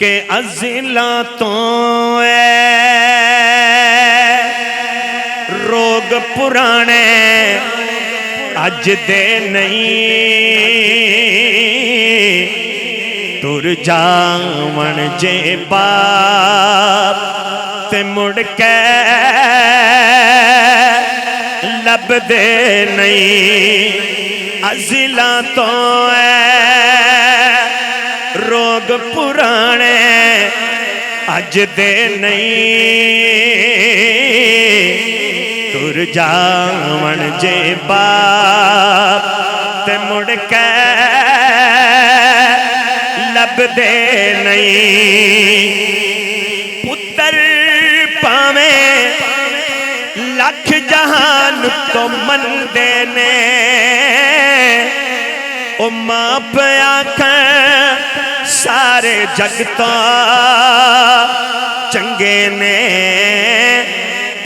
के अज़िला तो रोग पुराने अज दे नहीं तुर जावन जे बाप ते मुड़ के लब दे नहीं अज़िला तो रोग पुराने अज दे नहीं तुर जावन जे बाप ते मुड़ के लब दे नहीं पुत्र पावे लख जहान तो मन देने ओ मां पे आखं सारे जगता चंगे ने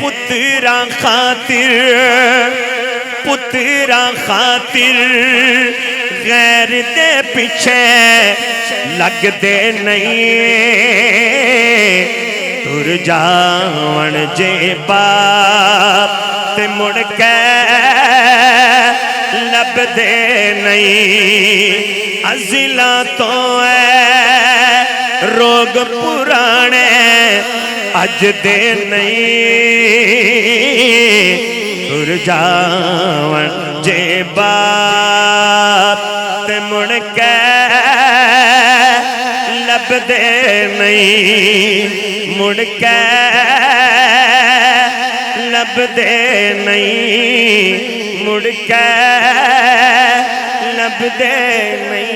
पुत्रा खातिर गैर दे पीछे लगदे नहीं तुर जावन जे बाप ते मुड़ के लब दे नहीं अज़िला तो रोग पुराने अज दे नहीं तुर जावन जे बाप ते मुड़ के लब दे नहीं मुड़ के लब दे नहीं मुड़ के लब दे नहीं।